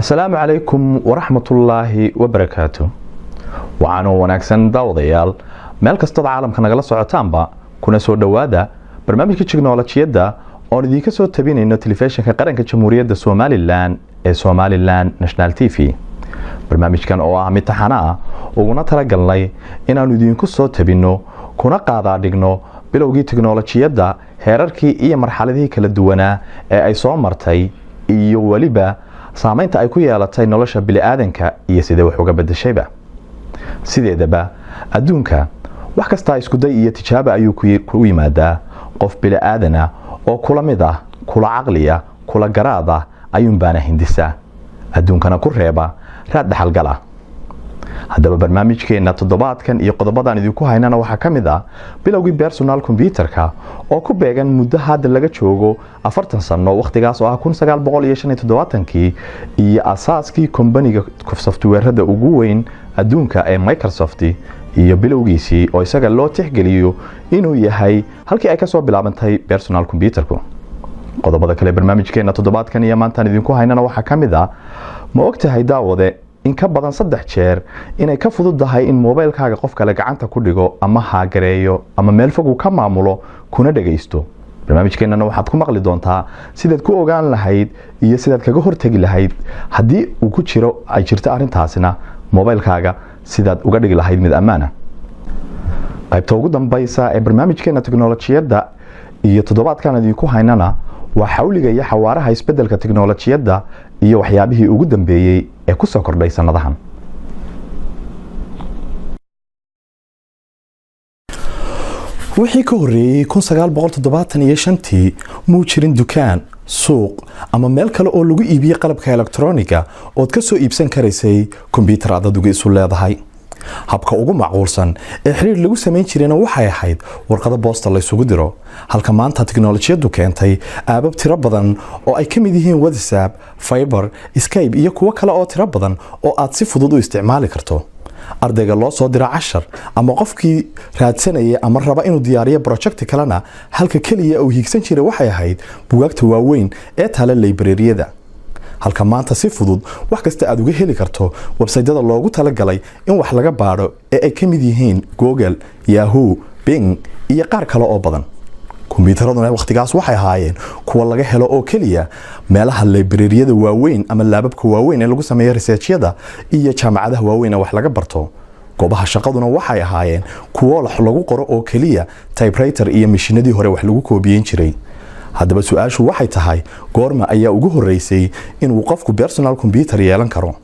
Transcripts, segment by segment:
السلام عليكم ورحمة الله وبركاته. وعانو وناكسن داوديال مeel kasta caalamka nagala socotaanba kuna soo dhawaada barnaamijka tiknoolajiyada oo idinka soo tabinayno telefishinka qaranka Jamhuuriyadda Soomaaliland ee Somaliland National TV. barnaamijkan oo ah mid taxana ah uguna talagalnay inaanu idinku soo tabino kuna qaada dhigno bilowgii tiknoolajiyada heerarkii iyo marxaladihii kala duwanaa ee ay soo martay iyo waliba saamaynta ay ku yeelatay nolosha bini'aadanka iyo sida wax uga bedeshayba. sideedaba adduunka wax kasta isku day iyo tijaabo ayuu ku yimaadaa qof bini'aadana oo kula mid ah kula caqliya kula garaada ayuun baana hindisa adduunkana ku reeba raad dhaxalgal ah. haddaba barnaamijkeena toddobaadkan iyo qodobadan idinku haynana waxaa ka mid ah bilowgii personal computerka oo ku beegan muddo hadda laga joogo 40 sano waqtigaas oo ah 1975 iyo asaaskii company-ga software-rada ugu weyn adduunka ee Microsoft iyo bilowgiisii oo isaga loo tixgeliyo inuu yahay halkii ay ka soo bilaabantay personal computerku. qodobada kale barnaamijkeena toddobaadkan iyo maanta idinku haynana waxaa ka mid ah ma ogtahay daawade in ka badan 3 jeer inay ka fududahay in mobilkaaga qof kale gacanta ku dhigo ama hagareeyo ama meel fog ka maamulo kuna dhageysto. barnaamijkeenana waxaad ku maqli doontaa sidaad ku ogaan lahayd iyo sidaad kaga hortagi lahayd haddii uu ku jiro ay jirto arintaasina mobilkaaga sidaad uga dhigi lahayd mid ammaan ah. qaybta ugu dambaysa ee barnaamijkeena tiknoolajiyada iyo toddobaadkan idinku haynana waa xawliga iyo xawaaraha isbedelka tiknoolajiyada iyo waxyaabihii ugu dambeeyay ee ku soo kordhay sanadahan. wixii ka horeeyay 1975 muu jirin dukaan suuq ama meel kale oo lagu iibiyo qalabka elektrooniga oo ka soo iibsan karaysay kombiyuutar adaduga isu leedahay. habka ugu macquulsan ee xiriir lagu sameyn jirayna waxay ahayd warqado boosta la isugu diro, halka maanta tiknoolajiyadu keentay aabab tiro badan oo ay ka mid yihiin WhatsApp, Viber, Skype iyo kuwa kale oo tiro badan oo aad si fudud u isticmaali karto. ardayga loo soo diro cashar ama qofkii raadsanaya ama raba inuu diyaariyo project kalena halka kaliya uu hiigsan jiray waxay ahayd buugaagta waaweyn ee taala librariyada. halka maanta si fudud wax kasta aad uga heli karto website-yada loogu talagalay in wax laga baaro ee ay ka mid yihiin Google, Yahoo, Bing iyo qaar kale oo badan. kombiyuutaraduna waqtigaas waxay ahaayeen kuwa laga helo oo kaliya meelaha librariyada waaweyn ama laababka waaweyn ee lagu sameeyo research-yada iyo jaamacadaha waaweyn ee wax laga barto. goobaha shaqaduna waxay ahaayeen kuwa lagu qoro oo kaliya typewriter iyo mashiinadii hore wax lagu koobiyeyn jiray. haddaba su'aashu waxay tahay goorma ayaa ugu horeysay inuu qofku personal computer yeelan karo?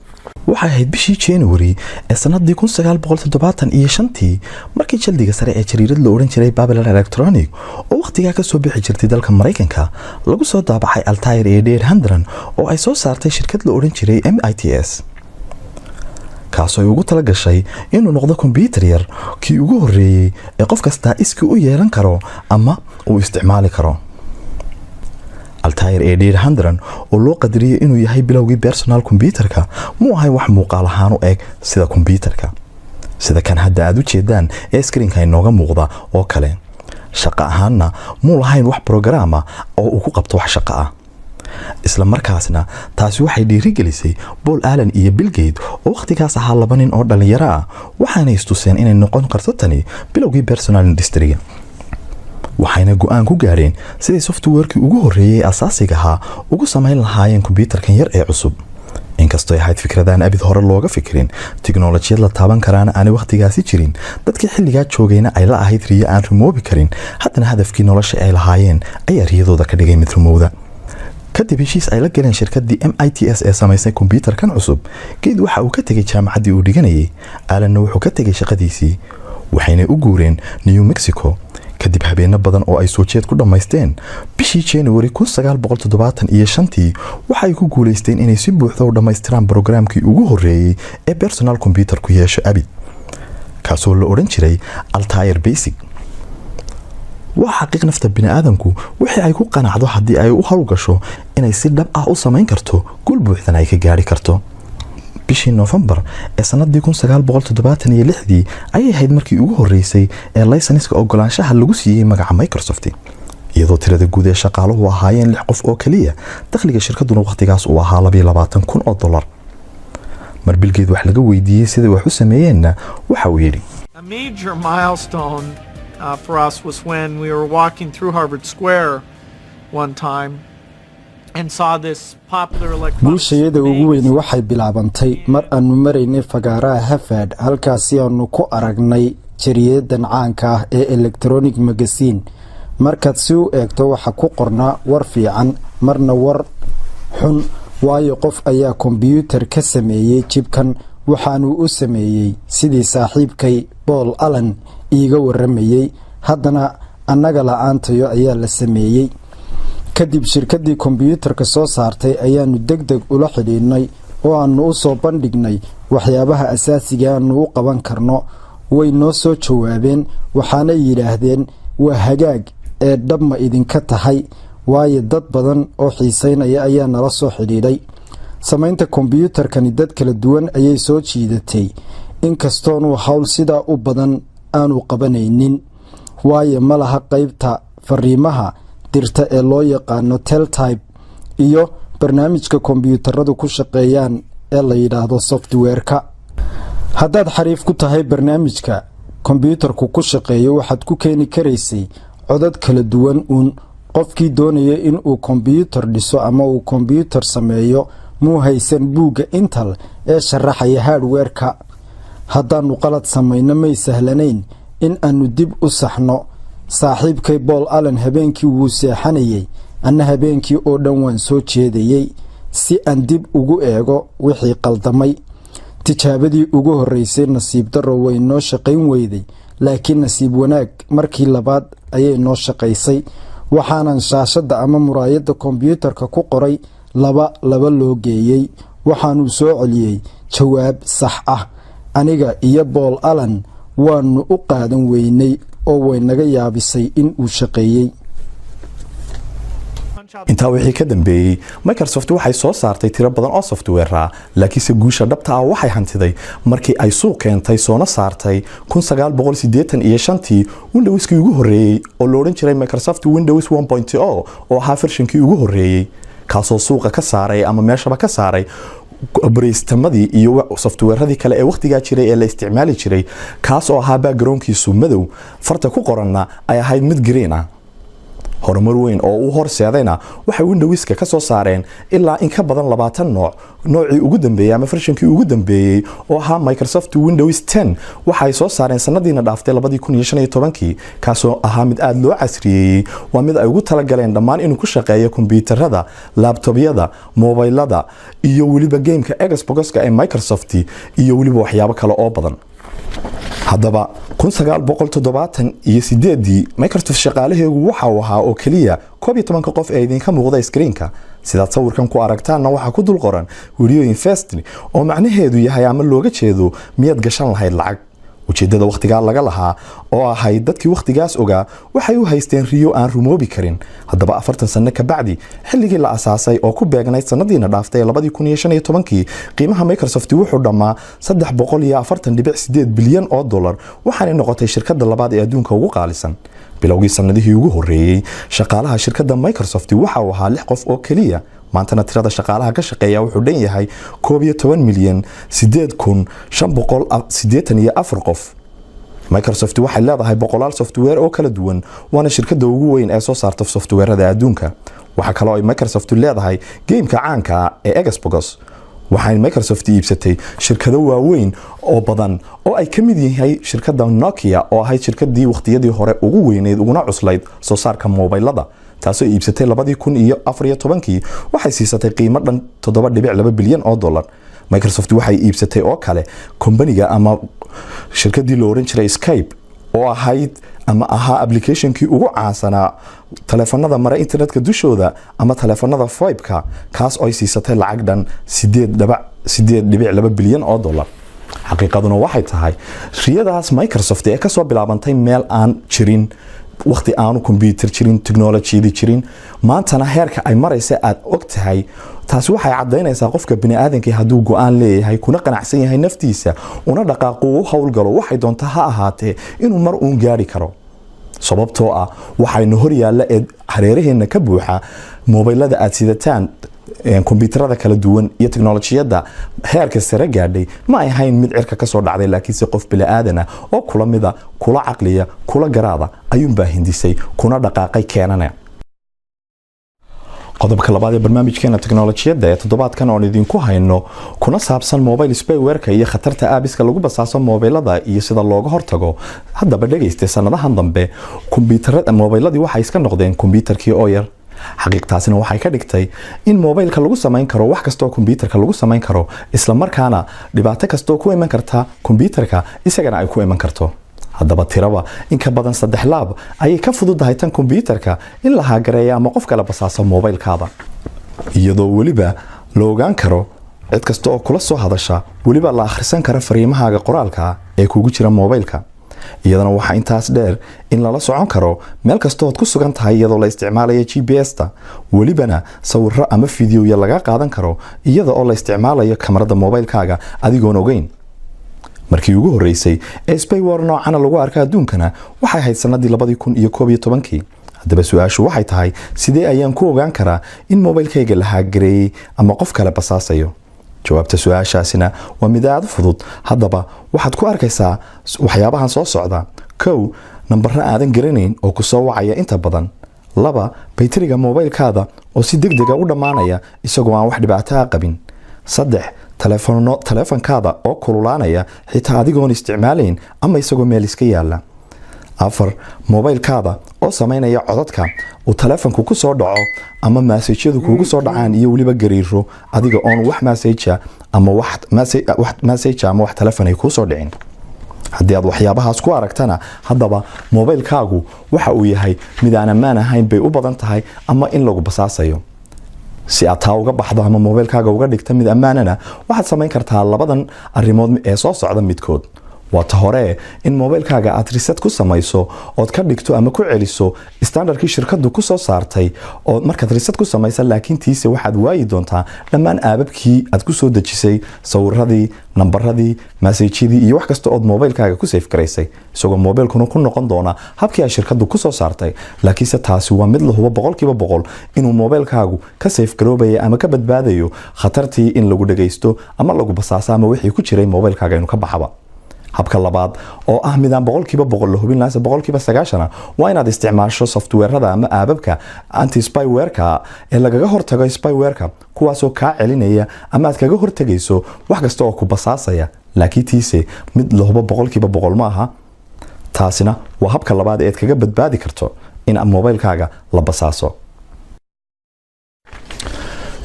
waxay ahayd bishii January ee sanadii 1975 markii jaldiga sare ee jariirad la oran jiray Babylon Electronic oo waqtiga ka soo bixi jirtay dalka Mareykanka lagu soo daabacay Altair A800 oo ay soo saartay shirkad la oran jiray MITS, kaasoo ugu tala gashay inuu noqdo computer yar kii ugu horeeyay ee qof kasta iska u yeelan karo ama uu isticmaali karo. Altair A800 oo loo qadariyay inuu yahay bilowgii personal computerka muu ahay wax muuqaal ahaan u eg sida computerka sida kan hadda aad u jeedaan ee screen-ka inooga muuqda oo kale. shaqo ahaanna muu lahayn wax programa oo uu ku qabto wax shaqo ah. isla markaasna taasi waxay dhiirigelisay Paul Allen iyo Bill Gates oo waqtigaas ahaa laba nin oo dhalinyaro ah waxaana istuseen inay noqon karto tani bilowgii personal industry. waxayna go'aan ku gaareen sidii software-kii ugu horeeyay asaasiga ahaa ugu sameyn lahaayeen kombiyuutarkan yar ee cusub. inkastoo ay ahayd fikradan abid hore looga fikirin tiknoolajiyad la taaban karaana aan waqtigaasi jirin dadkii xilligaa joogayna ay la ahayd riyo aan rumoobi karin, haddana hadafkii nolosha ay lahaayeen ayaa riyadooda ka dhigay mid rumowda. kadib heshiis ay la galeen shirkadii MITS ee samaysay kombiyuutarkan cusub, Gates waxa uu ka tegay jaamacaddii uu dhiganayay, Allenna wuxuu ka tegay shaqadiisii, waxayna u guureen New Mexico. kadib habeenno badan oo ay soo jeed ku dhamaysteen bishii January 1975 waxay ku guuleysteen inay si buuxda u dhamaystiraan programkii ugu horeeyay ee personal computer ku yeesho abid, kaasoo la oran jiray Altair Basic. waa xaqiiq nafta bini'aadanku wixii ay ku qanacdo haddii ay u hawlgasho inay si dhab ah u samayn karto guul buuxdan ay ka gaari karto. bishii November ee sanadii 1976 ayay ahayd markii ugu horeysay ee laysanska ogolaanshaha lagu siiyay magaca Microsoft. iyadoo tirada guud ee shaqaaluhu ahaayeen 6 qof oo kaliya dakhliga shirkaduna waqtigaas uu ahaa 22,000 oo dollar. mar bilgeed wax laga weydiiyay sida wax u sameeyeenna waxa uu yiri A major milestone for us was when we were walking through Harvard Square one time and saw this popular electronic bulshada ugu weyn waxay bilaabantay mar aanu maraynay fagaaraha Harvard halkaas aanu ku aragnay jariyadan caanka ah ee electronic magazine markaad si u eegto waxa ku qornaa war fiican marna war xun waayo qof ayaa computer ka sameeyay chipkan waxaanu u sameeyay sidii saaxiibkay Paul Allen iiga waramayay haddana annaga la'aantayo ayaa la sameeyay kadib shirkadii computerka soo saartay ayaanu degdeg ula xidhiidhnay oo aanu u soo bandhignay waxyaabaha asaasiga aanu u qaban karno way noo soo jawaabeen waxaana yiraahdeen waa hagaag ee dhamma idinka tahay waayo dad badan oo xiiseynaya ayaa nala soo xidhiidhay samaynta computerkani dad kala duwan ayay soo jiidatay inkastoonu hawl sidaa u badan aanu qabanaynin waayo ma laha qaybta fariimaha dirta ee loo yaqaano teletype iyo barnaamijka kombiyuutaradu ku shaqeeyaan ee la yiraahdo software-ka haddaad xariif ku tahay barnaamijka kombiyuutarku ku shaqeeyo waxaad ku keeni karaysay codad kala duwan qofkii doonaya in uu kombiyuutar dhiso ama uu kombiyuutar sameeyo muu haysan buugga Intel ee sharaxaya hardware-ka haddaanu qalad samayno may sahlanayn in aanu dib u saxno saaxiibkay Paul Allen habeenkii wuu seexanayay anna habeenkii oo dhan waan soo jeedayay si aan dib ugu eego wixii qaldamay tijaabadii ugu horeysay nasiib darro way noo shaqayn weyday laakiin nasiib wanaag markii labaad ayay noo shaqaysay waxaanan shaashada ama muraayada kombiyuutarka ku qoray laba loo geeyay waxaanu soo celiyay jawaab sax ah aniga iyo Paul Allen waanu u qaadan weynay oo way naga yaabisay in uu shaqeeyay intaa wixii ka dambeeyay Microsoft waxay soo saartay tiro badan oo software ah laakiinse guusha dhabta ah waxay hantiday markii ay suuq keentay soona saartay 1985tii Windows-kii ugu horeeyay oo loo oran jiray Microsoft Windows 1.0 oo ahaa version-kii ugu horeeyay kaasoo suuqa ka saaray ama meeshaba ka saaray operators-tamadii iyo software-radii kale ee waqtigaa jiray ee la isticmaali jiray kaas oo ahaa background-kiisu madow farta ku qoranna ay ahayd mid green ah horumar weyn oo uu horseedayna waxay Windows-ka ka soo saareen ilaa in ka badan 20 noocii ugu dambeeyay ama version-kii ugu dambeeyay oo ahaa Microsoft Windows 10 waxay soo saareen sanadiina dhaaftay 2015 kaasoo ahaa mid aad loo casriyeeyay waa mid ay ugu tala galeen dhammaan inuu ku shaqeeyo kombiyuutarada laptopyada mobilada iyo waliba gameka Xbox-ka ee Microsoft iyo waliba waxyaabo kale oo badan haddaba 1978 Microsoft shaqaalaheegu waxa uu ahaa oo kaliya 12 qof ee idinka muuqda screen-ka sidaad sawirkan ku aragtaana waxa ku dul qoran video invest oo macnaheedu yahay ama looga jeedo miyad gashan lahayd lacag ujeedada waqtiga laga lahaa oo ahayd dadkii waqtigaas ogaa waxay u haysteen riyo aan rumoobi karin haddaba 40 sano ka bacdi xilligii la asaasay oo ku beegnayd sanadiina dhaaftay 2015 qiimaha Microsoft wuxuu dhamaa 340.8 bilyan oo dollar waxaana noqotay shirkadda labaad ee adduunka ugu qaalisan bilowgii sanadihii ugu horeeyay shaqaalaha shirkadda Microsoft waxa uu ahaa 6 qof oo kaliya maantana tirada shaqaalaha ka shaqeeya wuxuu dhan yahay 12,884 qof Microsoft waxay leedahay boqolaal software oo kala duwan waana shirkadda ugu weyn ee soo saarta software-rada adduunka waxa kale oo ay Microsoft leedahay gameka caanka ee Xbox waxay Microsoft iibsatay shirkado waaweyn oo badan oo ay kamid yahay shirkadda Nokia oo ahayd shirkadii waqtiyadii hore ugu weyneed uguna cuslayd soo saarka mobilada taasoo iibsatay 2014 waxay siisatay qiimo dhan 7.2 bilyan oo dollar Microsoft waxay iibsatay oo kale company-ga ama shirkadii loo oran jiray Skype oo ahayd ama ahaa application-kii ugu caansanaa telefoonada mara internetka dushooda ama telefoonada VoIP-ka kaas oo ay siisatay lacag dhan 8.2 bilyan oo dollar xaqiiqaduna waxay tahay riyadaas Microsoft ee ka soo bilaabantay meel aan jirin waqti aanu computer jirin technology jirin maantana heerka ay maraysa aad og tahay taasi waxay cadeynaysaa qofka bini aadamka haduu go'aan leeyahay kuna qanacsan yahay naftiisa una dhaqaaqo u hawlgalo waxay doontaa ha ahaatee inuu mar uun gaari karo sababtoo ah waxaynu hor yaalla ee hareeraheena ka buuxa moobilada aad sidataan kombiyuutarada kala duwan iyo tiknoolajiyada heerka sare gaadhay ma ay ahayn mid cirka ka soo dhacday laakiinse qof bini'aadana oo kula mida kula caqliya kula garaada ayuunbaa hindisay kuna dhaqaaqay keenana qodobka labaad ee barnaamijkeena tiknoolajiyada ee toddobaadkan oon idinku hayno kuna saabsan mobile spyware-ka iyo khatarta aabiska lagu basaaso moobilada iyo sida looga hortago haddaba dhegaysta sanadahan dambe kombiyuutarada moobiladii waxay iska noqdeen kombiyuutarkii oo yar xaqiiqtaasina waxay ka dhigtay in mobilka lagu samayn karo wax kastoo kombiyuutarka lagu samayn karo isla markaana dhibaato kastoo ku iman karta kombiyuutarka isagana ay ku iman karto haddaba tiraba in ka badan 3 laab ayay ka fududahay tan kombiyuutarka in la haagareeyo ama qof kale basaaso mobilkaada iyadoo waliba la ogaan karo cid kasta oo kula soo hadasha waliba la akhrisan karo fariimahaaga qoraalka ee kugu jira mobilka iyadana waxa intaas dheer in lala socon karo meel kasta oo ku sugan tahay iyadoo la isticmaalayo GPS-ta walibana sawirro ama fiidiyoya laga qaadan karo iyada oo la isticmaalayo kamarada mobilkaaga adigoon ogeyn markii ugu horeysay spyware noocana lagu arkaa adduunkana waxay ahayd sanadii 2011 haddaba su-aashu waxay tahay sidee ayaan ku ogaan karaa in mobilkayga la haagareeyay ama qof kale basaasayo jawaabta su-aashaasina waa mid aad u fudud haddaba waxaad ku arkaysaa waxyaabahan soo socda 1 nambaro aadan garanayn oo ku soo wacaya inta badan 2 baytariga mobilkaada oo si degdeg ah u dhamaanaya isagoo aan wax dhibaato ah qabin 3 telefoonkaada oo kululaanaya xitaa adigoon isticmaalayn ama isagoo meel iska yaala 4 mobilkaada oo sameynaya codadka uu telefoonku ku soo dhaco ama message-yadu kugu soo dhacaan iyo waliba gariiro adiga oon wax message ama wax telefoon ay ku soo dhicin haddii aad waxyaabahaas ku aragtana haddaba mobilkaagu waxa uu yahay mid aan ammaan ahayn bay u badan tahay ama in lagu basaasayo si aad taa uga baxdo ama mobilkaaga uga dhigta mid ammaanana waxaad samayn kartaa labadan arrimood ee soo socda midkood waa ta hore in mobilkaaga aad reset ku samayso ood ka dhigto ama ku celiso standardkii shirkadu ku soo saartay oo markaad reset ku samaysa laakiin tiise waxaad waayi doontaa dhammaan aababkii aad ku soo dejisay sawiradii nambaradii message-yadii iyo wax kasta ood mobilkaaga ku save garaysay isagoo mobilkuna ku noqon doona habkii ay shirkadu ku soo saartay laakiinse taasi waa mid la hubo 100% inuu mobilkaagu ka save garoobaya ama ka badbaadayo khatartii in lagu dhagaysto ama lagu basaaso ama wixii ku jiray mobilkaaga inuu ka baxaba habka labaad oo ah midaan 100% la hubin laasa 90% waa inaad isticmaasho software-rada ama aababka anti-spyware-ka ee lagaga hortago spyware-ka kuwaasoo kaa celinaya ama aad kaga hortagayso wax kasta oo ku basaasaya laakiin tiise mid la hubo 100% ma aha taasina waa habka labaad ee aad kaga badbaadi karto in mobilkaaga la basaaso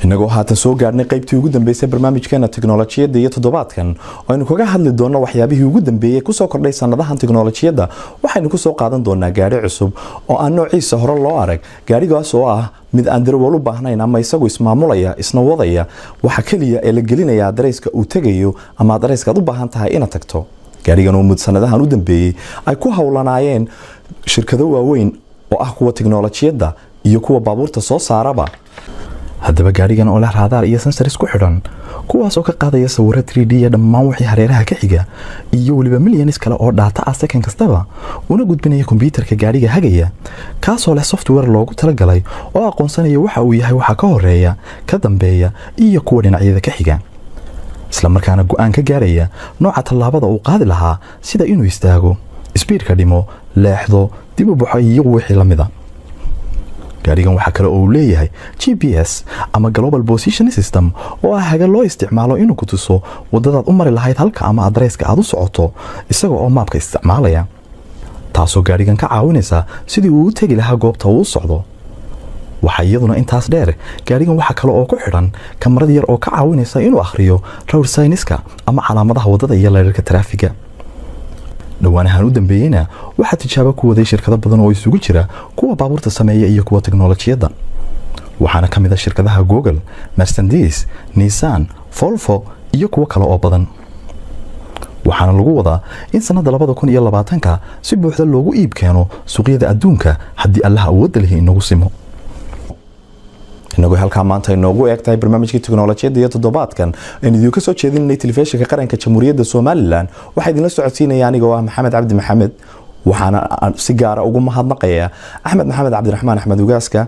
inagoo haatan soo gaarnay qaybtii ugu dambeysay barnaamijkeena tiknoolajiyada iyo toddobaadkan aynu kaga hadli doonno waxyaabihii ugu dambeeyay kusoo kordhay sanadahan tiknoolajiyada waxaynu kusoo qaadan doonaa gaari cusub oo aan noociisa hore loo arag gaarigaas oo ah mid aan darawal u baahnayn ama isagu ismaamulaya isna wadaya waxa kaliya ee la gelinaya adareyska uu tegayo ama adareyska aad u baahan tahay inaad tagto gaarigan oo mud sanadahan u dambeeyay ay ku hawlanaayeen shirkado waaweyn oo ah kuwa tiknoolajiyada iyo kuwa baabuurta soo saaraba haddaba gaarigan oo leh raadaar iyo sensor isku xidhan kuwaas oo ka qaadaya sawirro 3D iyo dhammaan wixii hareeraha ka xiga iyo waliba milyanis kale oo data ah second kastaba una gudbinaya kombiyuutarka gaariga hagaya kaasoo leh software loogu talagalay oo aqoonsanaya waxa uu yahay waxa ka horeeya ka dambeeya iyo kuwa dhinacyada ka xiga isla markaana go'aan ka gaaraya nooca tallaabada uu qaadi lahaa sida inuu istaago speedka dhimo leexdo dib u baxo iyo wixii la mid ah gaarigan waxa kale oo uu leeyahay GPS ama Global Position System oo ah haga loo isticmaalo inuu ku tuso wadada aad u mari lahayd halka ama adreeska aad u socoto isagoo oo maapka isticmaalaya taasoo gaarigan ka caawinaysa sidii uu u tagi lahaa goobta uu socdo waxa iyaduna intaas dheer gaarigan waxa kale oo ku xidhan kamarad yar oo ka caawinaysa inuu akhriyo road signs-ka ama calaamadaha wadada iyo leerarka traafiga dhawaanahan u dambeeyayna waxaa tijaabo ku waday shirkado badan oo isugu jira kuwa baabuurta sameeya iyo kuwa tiknoolajiyada waxaana ka mid ah shirkadaha Google, Mercedes, Nissan, Volvo iyo kuwa kale oo badan waxaana lagu wadaa in sanada 2020 si buuxda loogu iib keeno suuqyada adduunka haddii Allah awood leh inagu simo inagoo halka maanta inoogu eegtahay barnaamijkii tiknoolajiyada iyo toddobaadkan aan idin ka soo jeedinay telefishinka qaranka Jamhuuriyadda Soomaaliland waxa idin la socodsiinaya aniga oo ah Maxamed Cabdi Maxamed waxaana si gaara ugu mahadnaqayaa axmed maxamed cabdiraxmaan axmed ugaaska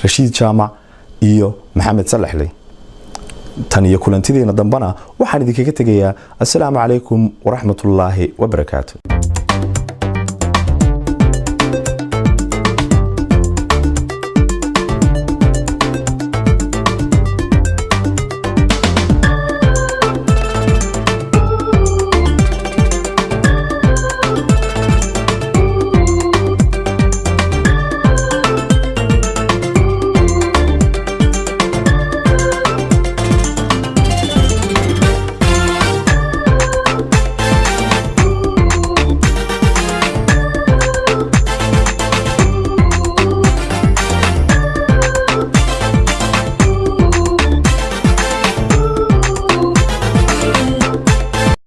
rashiid jaamac iyo maxamed salaxley tan iyo kulantideena dambana waxaan idinkaga tegayaa assalaamu calaykum waraxmatullaahi wabarakaatu